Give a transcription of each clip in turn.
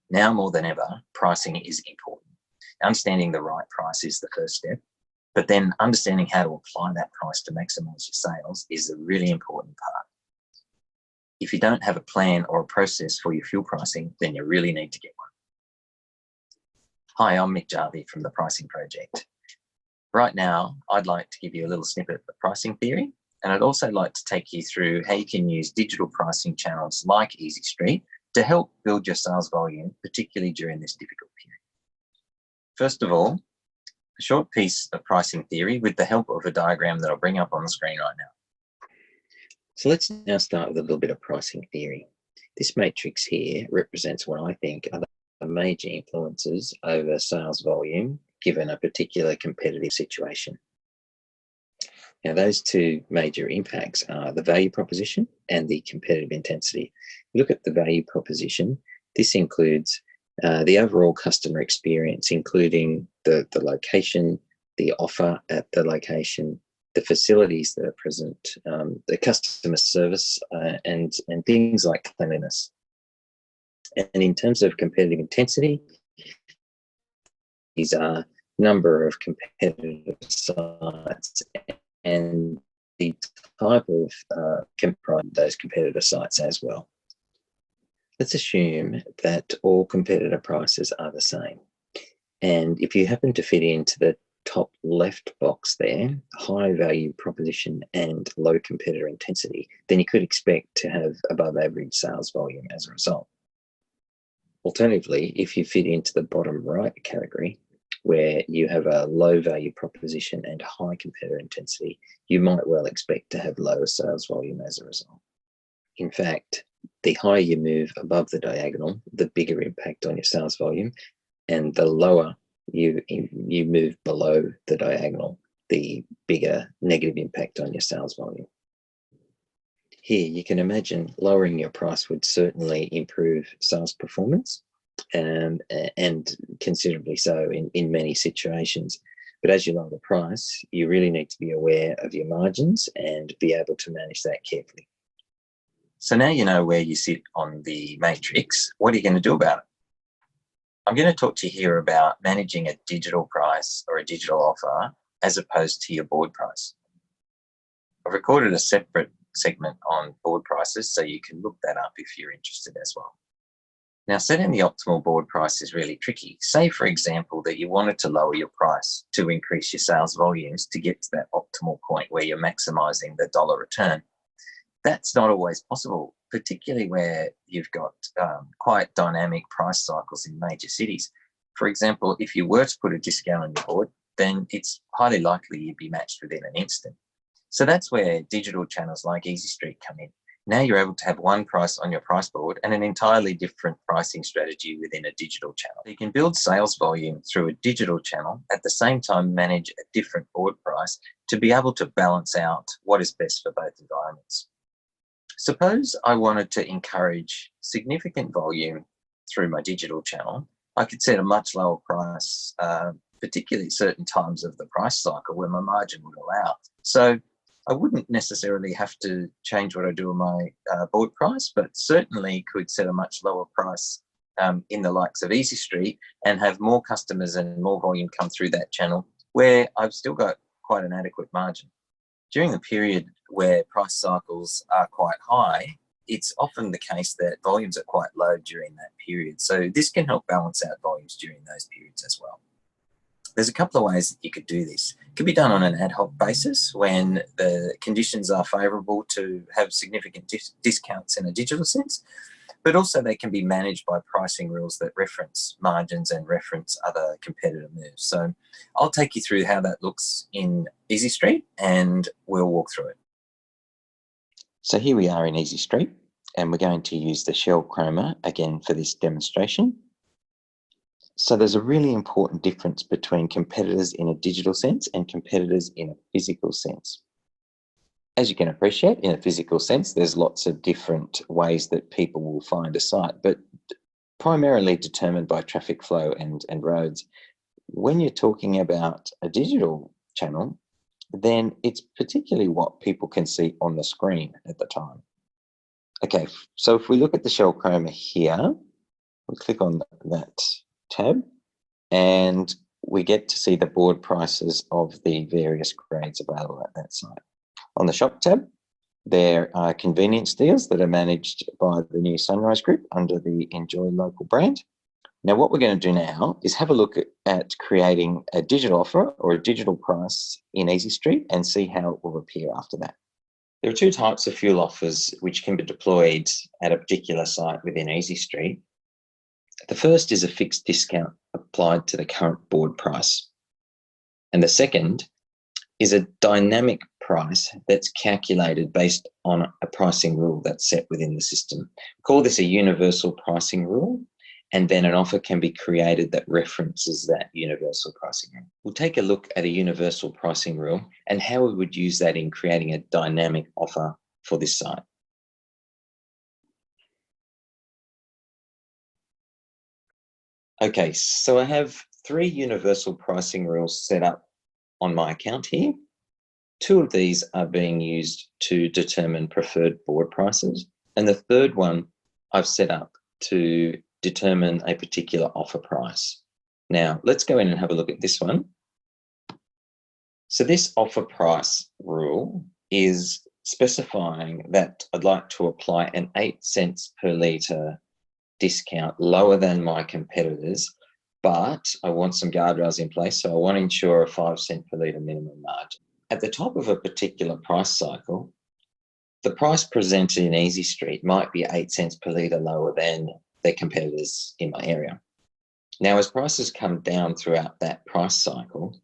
Now more than ever, pricing is important. Understanding the right price is the first step, but then understanding how to apply that price to maximize your sales is a really important part. If you don't have a plan or a process for your fuel pricing, then you really need to get one. Hi, I'm Mick Jarvie from the Pricing Project. Right now, I'd like to give you a little snippet of pricing theory, and I'd also like to take you through how you can use digital pricing channels like EzySt to help build your sales volume, particularly during this difficult period. First of all, a short piece of pricing theory with the help of a diagram that I'll bring up on the screen right now. So let's now start with a little bit of pricing theory. This matrix here represents what I think are the major influences over sales volume given a particular competitive situation. Now, those two major impacts are the value proposition and the competitive intensity. Look at the value proposition. This includes the overall customer experience, including the location, the offer at the location, the facilities that are present, the customer service, and things like cleanliness. And in terms of competitive intensity, these are number of competitive sites and the type of those competitor sites as well. Let's assume that all competitor prices are the same. And if you happen to fit into the top left box there, high value proposition and low competitor intensity, then you could expect to have above average sales volume as a result. Alternatively, if you fit into the bottom right category, where you have a low value proposition and high competitor intensity, you might well expect to have lower sales volume as a result. In fact, the higher you move above the diagonal, the bigger impact on your sales volume, and the lower you move below the diagonal, the bigger negative impact on your sales volume. Here, you can imagine lowering your price would certainly improve sales performance, and considerably so in many situations. But as you lower the price, you really need to be aware of your margins and be able to manage that carefully. So now you know where you sit on the matrix. What are you going to do about it? I'm going to talk to you here about managing a digital price or a digital offer as opposed to your board price. I've recorded a separate segment on board prices, so you can look that up if you're interested as well. Now, setting the optimal board price is really tricky. Say, for example, that you wanted to lower your price to increase your sales volumes to get to that optimal point where you're maximizing the dollar return. That's not always possible, particularly where you've got quite dynamic price cycles in major cities. For example, if you were to put a discount on your board, then it's highly likely you'd be matched within an instant. So that's where digital channels like EzySt come in. Now you're able to have one price on your price board and an entirely different pricing strategy within a digital channel. You can build sales volume through a digital channel, at the same time manage a different board price to be able to balance out what is best for both environments. Suppose I wanted to encourage significant volume through my digital channel. I could set a much lower price, particularly certain times of the price cycle where my margin would allow. So I wouldn't necessarily have to change what I do on my board price, but certainly could set a much lower price in the likes of EzySt and have more customers and more volume come through that channel where I've still got quite an adequate margin. During the period where price cycles are quite high, it's often the case that volumes are quite low during that period. So this can help balance out volumes during those periods as well. There's a couple of ways that you could do this. It could be done on an ad hoc basis when the conditions are favourable to have significant discounts in a digital sense, but also they can be managed by pricing rules that reference margins and reference other competitor moves. So I'll take you through how that looks in EzySt and we'll walk through it. So here we are in EzySt and we're going to use the shell chroma again for this demonstration. So there's a really important difference between competitors in a digital sense and competitors in a physical sense. As you can appreciate, in a physical sense, there's lots of different ways that people will find a site, but primarily determined by traffic flow and roads. When you're talking about a digital channel, then it's particularly what people can see on the screen at the time. Okay, so if we look at the shell chroma here, We click on that tab and we get to see the board prices of the various grades available at that site. On the shop tab, there are convenience deals that are managed by the new Sunrise Group under the Enjoy Local brand. Now, what we're going to do now is have a look at creating a digital offer or a digital price in EzySt and see how it will appear after that. There are two types of fuel offers which can be deployed at a particular site within EzySt. The first is a fixed discount applied to the current board price. And the second is a dynamic price that's calculated based on a pricing rule that's set within the system. We call this a universal pricing rule, and then an offer can be created that references that universal pricing rule. We'll take a look at a universal pricing rule and how we would use that in creating a dynamic offer for this site. Okay, so I have 3 universal pricing rules set up on my account here. 2 of these are being used to determine preferred board prices, and the third one I've set up to determine a particular offer price. Now, let's go in and have a look at this one. So this offer price rule is specifying that I'd like to apply an 8 cents per litre discount lower than my competitors, but I want some guardrails in place, so I want to ensure a 5 cent per litre minimum margin. At the top of a particular price cycle, the price presented in EzySt might be 8 cents per litre lower than their competitors in my area. Now, as prices come down throughout that price cycle,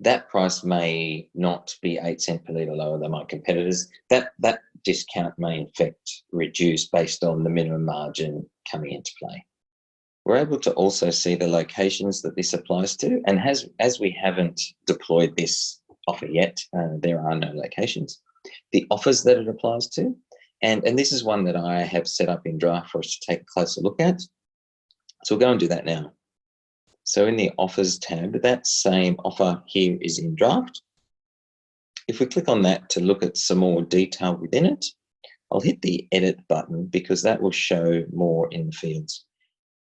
that price may not be 8 cents per litre lower than my competitors. That discount may in fact reduce based on the minimum margin coming into play. We're able to also see the locations that this applies to, and as we haven't deployed this offer yet, there are no locations. The offers that it applies to, and this is one that I have set up in draft for us to take a closer look at. So we'll go and do that now. So in the offers tab, that same offer here is in draft. If we click on that to look at some more detail within it, I'll hit the edit button because that will show more in the fields.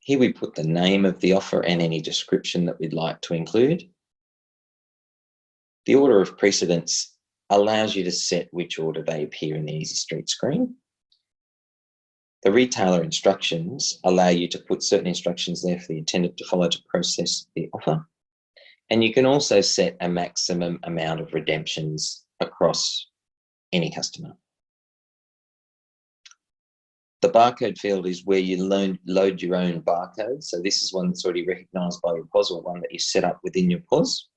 Here we put the name of the offer and any description that we'd like to include. The order of precedence allows you to set which order they appear in the EzySt screen. The retailer instructions allow you to put certain instructions there for the attendant to follow to process the offer. And you can also set a maximum amount of redemptions across any customer. The barcode field is where you load your own barcode. So this is one that's already recognized by your POS or one that you set up within your POS.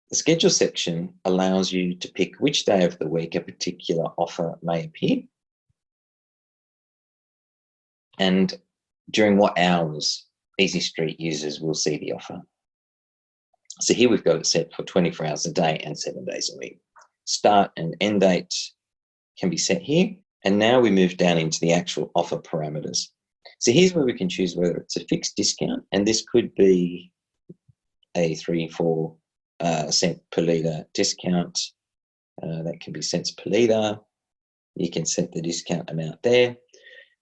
The schedule section allows you to pick which day of the week a particular offer may appear and during what hours EzySt users will see the offer. So here we've got it set for 24 hours a day and 7 days a week. Start and end date can be set here. And now we move down into the actual offer parameters. So here's where we can choose whether it's a fixed discount, and this could be a 3-4 cent per litre discount. That can be cents per litre. You can set the discount amount there.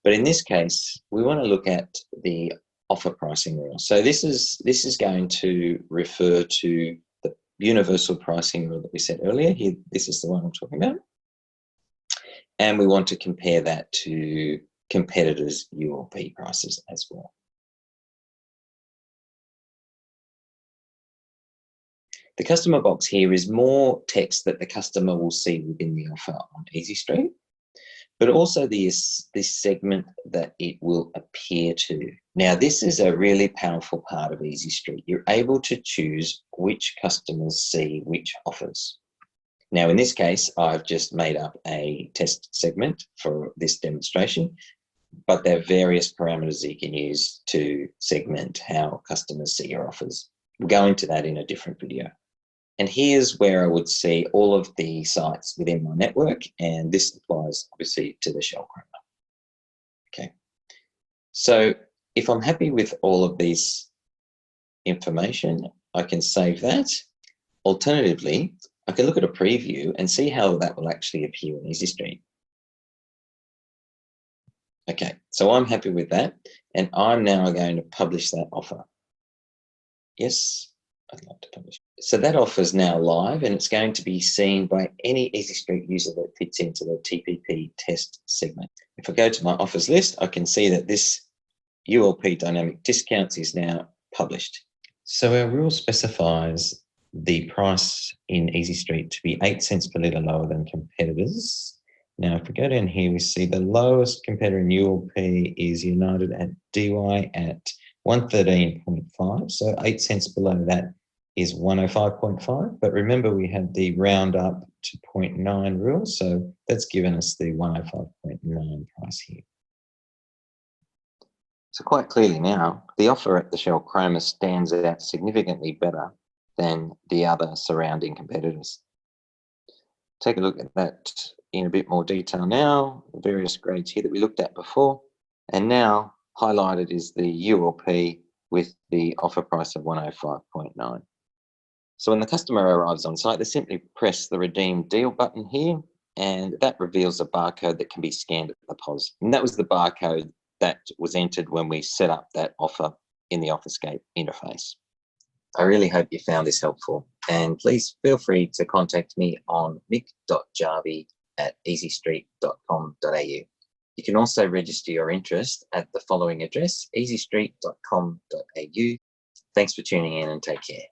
But in this case, we want to look at the offer pricing rule. So this is going to refer to the universal pricing rule that we set earlier. Here, this is the one I'm talking about. And we want to compare that to competitors' ULP prices as well. The customer box here is more text that the customer will see within the offer on EzySt, but also this segment that it will appear to. Now, this is a really powerful part of EzySt. You're able to choose which customers see which offers. Now, in this case, I've just made up a test segment for this demonstration, but there are various parameters that you can use to segment how customers see your offers. We'll go into that in a different video. And here's where I would see all of the sites within my network, and this applies obviously to the Shell Chroma. Okay, so if I'm happy with all of these information, I can save that. Alternatively, I can look at a preview and see how that will actually appear in EzySt. Okay, so I'm happy with that, and I'm now going to publish that offer. Yes, I'd like to publish. So that offer is now live, and it's going to be seen by any EzySt user that fits into the TPP test segment. If I go to my offers list, I can see that this ULP dynamic discounts is now published. So our rule specifies the price in EzySt to be 8 cents per litre lower than competitors. Now, if we go down here, we see the lowest competitor in ULP is United at DY at 113.5. So 8 cents below that is 105.5. But remember, we had the round up to 0.9 rule. So that's given us the 105.9 price here. So quite clearly now, the offer at the Shell Chroma stands out significantly better than the other surrounding competitors. Take a look at that in a bit more detail now, the various grades here that we looked at before, and now highlighted is the ULP with the offer price of 105.9. So when the customer arrives on site, they simply press the Redeem Deal button here, and that reveals a barcode that can be scanned at the POS. And that was the barcode that was entered when we set up that offer in the OfferScape interface. I really hope you found this helpful, and please feel free to contact me on mick.jarvie@ezyst.com.au. You can also register your interest at the following address, ezyst.com.au. Thanks for tuning in and take care.